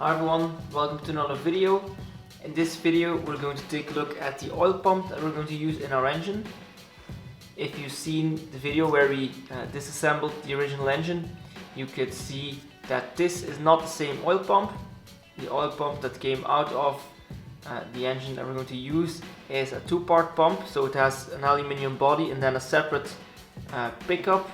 Hi everyone, welcome to another video. In this video we're going to take a look at the oil pump that we're going to use in our engine. If you've seen the video where we disassembled the original engine, you could see that this is not the same oil pump. The oil pump that came out of the engine that we're going to use is a two-part pump, so it has an aluminium body and then a separate pickup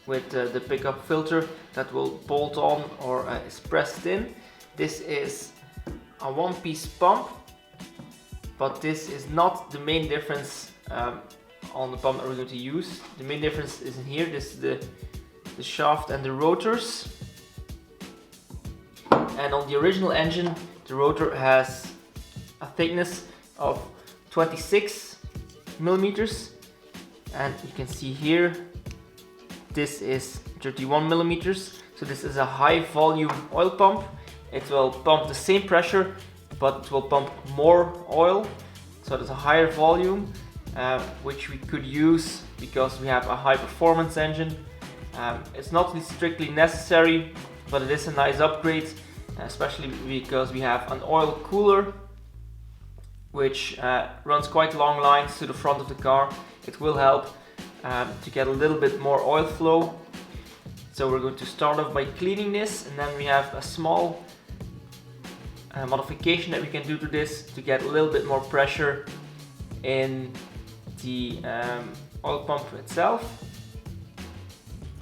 with the pickup filter that will bolt on or is pressed in. This is a one-piece pump, but this is not the main difference on the pump that we're going to use. The main difference is in here. This is the shaft and the rotors. And on the original engine, the rotor has a thickness of 26 millimeters, and you can see here this is 31 millimeters. So this is a high volume oil pump. It will pump the same pressure, but it will pump more oil. So there's a higher volume, which we could use because we have a high performance engine. It's not strictly necessary, but it is a nice upgrade, especially because we have an oil cooler which runs quite long lines to the front of the car. It will help to get a little bit more oil flow. So we're going to start off by cleaning this, and then we have a small modification that we can do to this to get a little bit more pressure in the oil pump itself.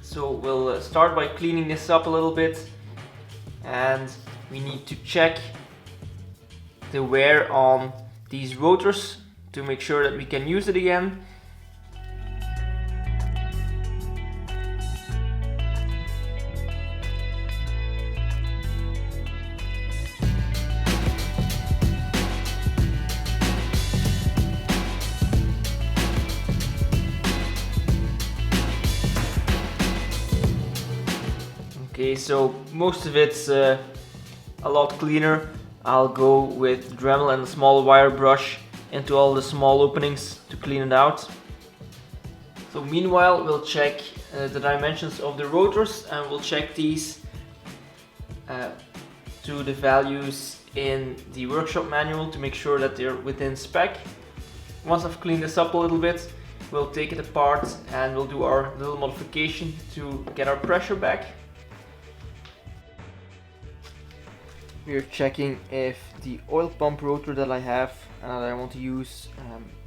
So we'll start by cleaning this up a little bit, and we need to check the wear on these rotors to make sure that we can use it again. Okay, so most of it's a lot cleaner. I'll go with Dremel and a small wire brush into all the small openings to clean it out. So meanwhile we'll check the dimensions of the rotors, and we'll check these to the values in the workshop manual to make sure that they're within spec. Once I've cleaned this up a little bit, we'll take it apart and we'll do our little modification to get our pressure back. We're checking if the oil pump rotor that I have and that I want to use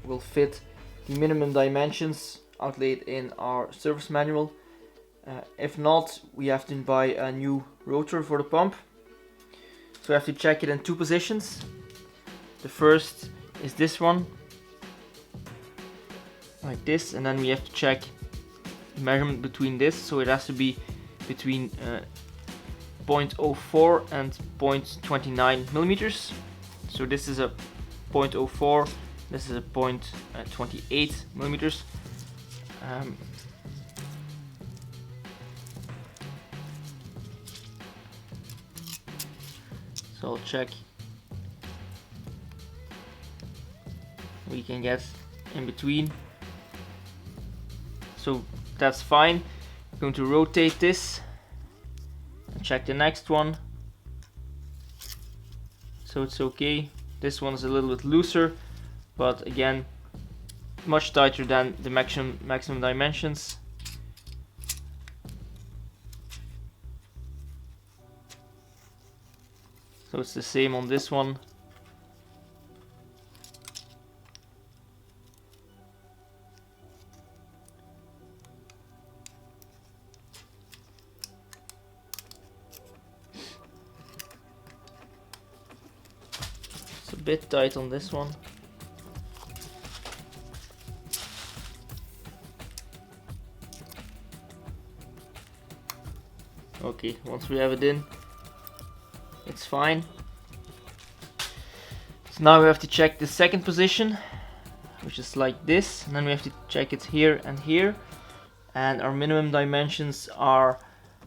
will fit the minimum dimensions outlaid in our service manual. If not, we have to buy a new rotor for the pump. So we have to check it in two positions. The first is this one, like this, and then we have to check the measurement between this, so it has to be between 0.04 and 0.29 millimeters. So this is a 0.04, this is a 0.28 millimeters. So I'll check we can get in between. So that's fine. I'm going to rotate this. Check the next one. So it's okay. This one's a little bit looser, but again much tighter than the maximum dimensions. So it's the same on this one. A bit tight on this one. Okay, once we have it in, it's fine. So now we have to check the second position, which is like this, and then we have to check it here and here. And our minimum dimensions are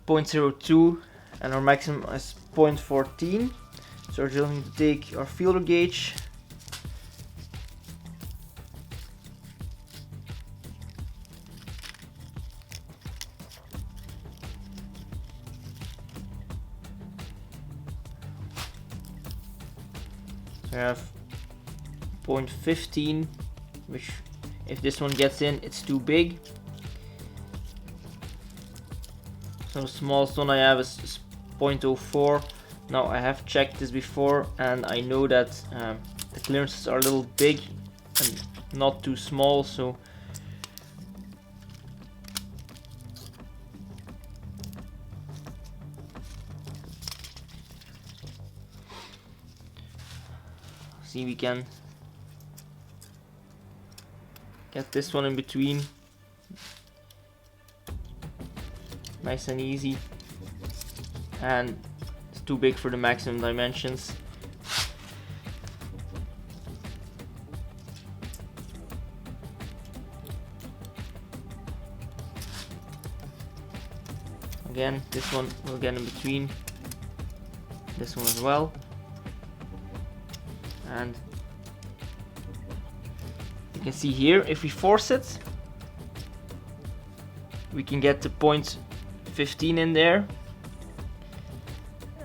0.02 and our maximum is 0.14. So we're going to take our feeler gauge So I have 0.15, which if this one gets in, it's too big. So the smallest one I have is 0.04. Now I have checked this before and I know that the clearances are a little big and not too small, so see, we can get this one in between, nice and easy, and it's too big for the maximum dimensions. Again, this one will get in between, this one as well, and you can see here, if we force it, we can get to 0.15 in there,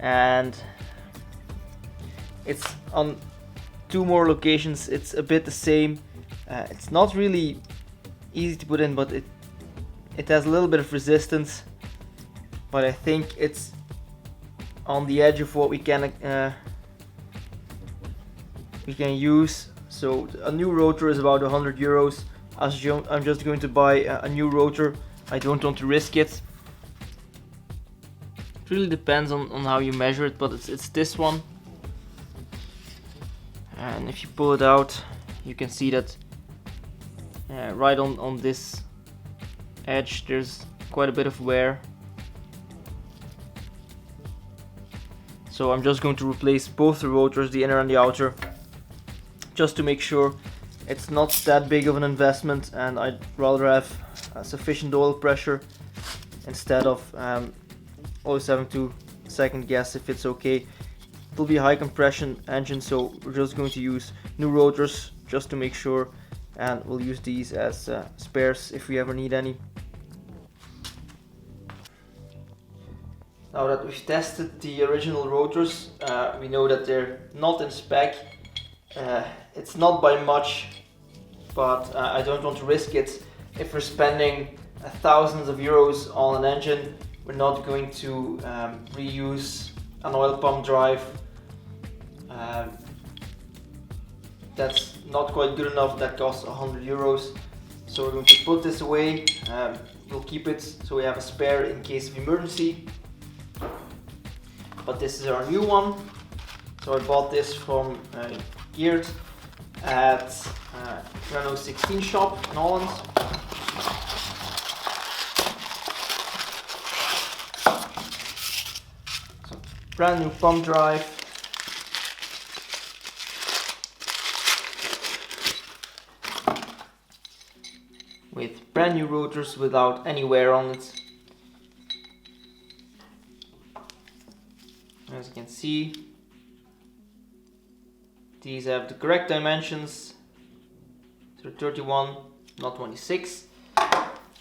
and it's on 2 more locations, it's a bit the same. It's not really easy to put in, but it has a little bit of resistance, but I think it's on the edge of what we can use. So a new rotor is about 100 euros. I'm just going to buy a new rotor. I don't want to risk it. It really depends on how you measure it, but it's this one. And if you pull it out, you can see that right on this edge there's quite a bit of wear. So I'm just going to replace both the rotors, the inner and the outer, just to make sure. It's not that big of an investment, and I'd rather have sufficient oil pressure instead of always having to second guess if it's okay. It'll be a high compression engine, so we're just going to use new rotors just to make sure, and we'll use these as spares if we ever need any. Now that we've tested the original rotors, we know that they're not in spec. It's not by much, but I don't want to risk it. If we're spending thousands of euros on an engine, we're not going to reuse an oil pump drive. That's not quite good enough. That costs 100 euros. So we're going to put this away. We'll keep it so we have a spare in case of emergency. But this is our new one. So I bought this from Geared at Renault 16 shop in Holland. So brand new pump drive. With brand new rotors without any wear on it. As you can see, these have the correct dimensions. So 31, not 26.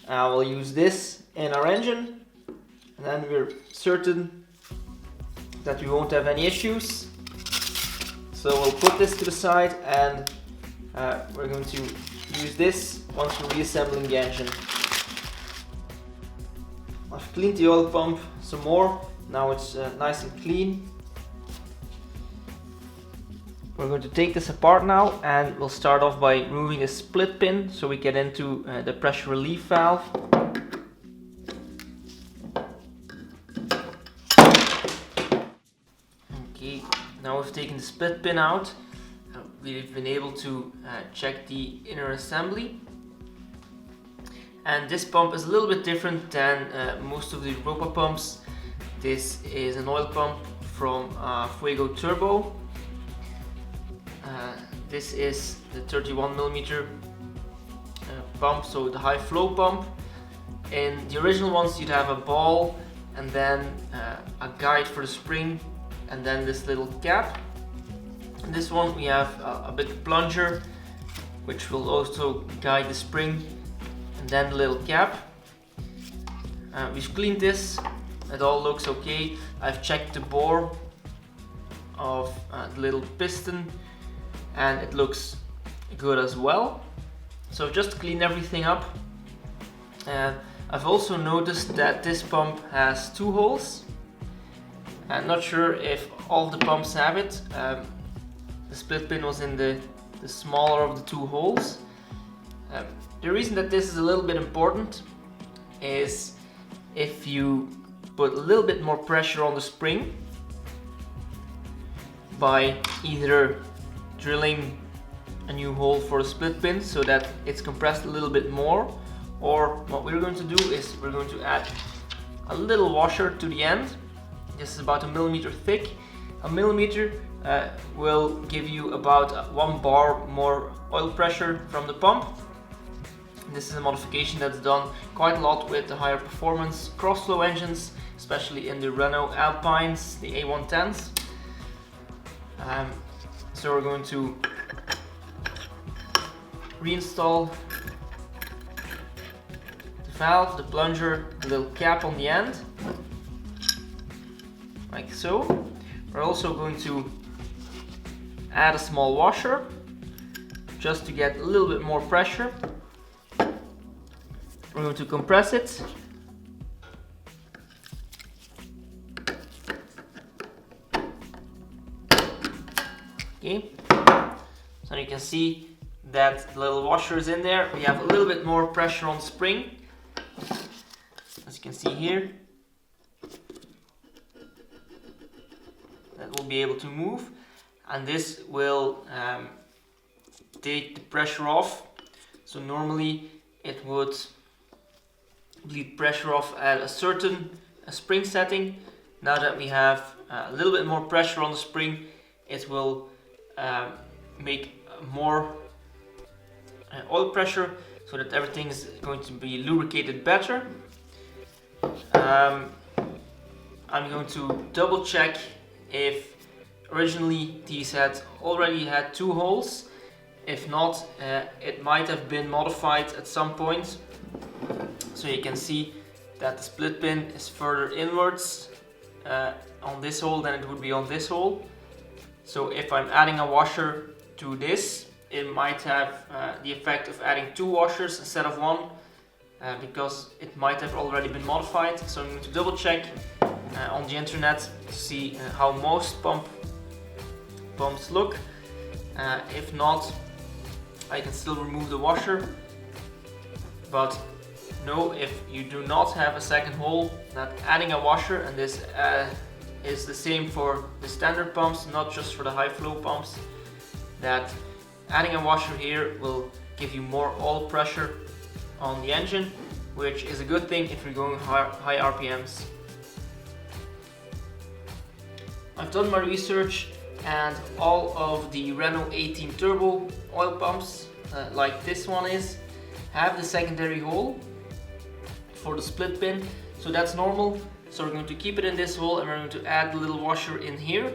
We'll use this in our engine, and then we're certain that we won't have any issues. So we'll put this to the side, and we're going to use this once we're reassembling the engine. I've cleaned the oil pump some more. Now it's nice and clean. We're going to take this apart now, and we'll start off by removing a split pin so we get into the pressure relief valve. Okay, now we've taken the split pin out. We've been able to check the inner assembly. And this pump is a little bit different than most of the Europa pumps. This is an oil pump from Fuego Turbo. This is the 31mm pump, so the high flow pump. In the original ones you'd have a ball and then a guide for the spring and then this little cap. In this one we have a big plunger which will also guide the spring, and then the little cap. We've cleaned this, it all looks okay. I've checked the bore of the little piston, and it looks good as well. So just clean everything up. I've also noticed that this pump has 2 holes. I'm not sure if all the pumps have it. The split pin was in the smaller of the 2 holes. The reason that this is a little bit important is if you put a little bit more pressure on the spring by either drilling a new hole for the split pin so that it's compressed a little bit more, or what we're going to do is we're going to add a little washer to the end. This is about 1 millimeter thick. 1 millimeter will give you about 1 bar more oil pressure from the pump. This is a modification that's done quite a lot with the higher performance cross-flow engines, especially in the Renault Alpines, the A110s. So we're going to reinstall the valve, the plunger, the little cap on the end, like so. We're also going to add a small washer just to get a little bit more pressure. We're going to compress it. Okay, so you can see that the little washer is in there. We have a little bit more pressure on the spring, as you can see here. That will be able to move, and this will take the pressure off. So normally it would bleed pressure off at a certain spring setting. Now that we have a little bit more pressure on the spring, it will make more oil pressure so that everything is going to be lubricated better. I'm going to double check if originally these had already had 2 holes. If not, it might have been modified at some point. So you can see that the split pin is further inwards on this hole than it would be on this hole. So if I'm adding a washer to this, it might have the effect of adding 2 washers instead of 1, because it might have already been modified. So I'm going to double check on the internet to see how most pumps look. If not, I can still remove the washer. But know if you do not have a second hole, that adding a washer, and this is the same for the standard pumps, not just for the high flow pumps, that adding a washer here will give you more oil pressure on the engine, which is a good thing if you're going high RPMs. I've done my research, and all of the Renault 18 turbo oil pumps, like this one is, have the secondary hole for the split pin, so that's normal. So we're going to keep it in this hole, and we're going to add the little washer in here.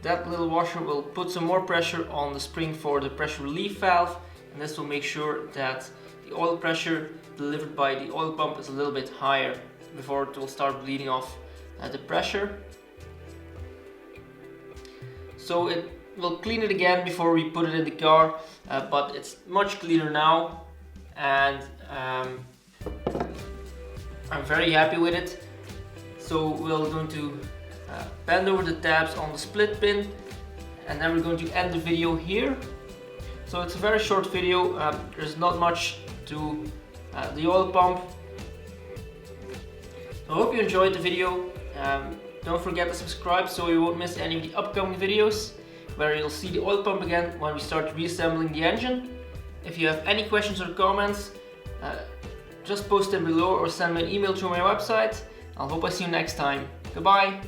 That little washer will put some more pressure on the spring for the pressure relief valve, and this will make sure that the oil pressure delivered by the oil pump is a little bit higher before it will start bleeding off the pressure. So it will clean it again before we put it in the car, but it's much cleaner now, and I'm very happy with it. So we're going to bend over the tabs on the split pin, and then we're going to end the video here. So it's a very short video, there's not much to the oil pump. I hope you enjoyed the video. Don't forget to subscribe so you won't miss any of the upcoming videos, where you'll see the oil pump again when we start reassembling the engine. If you have any questions or comments, just post them below or send me an email through my website. I hope I see you next time. Goodbye!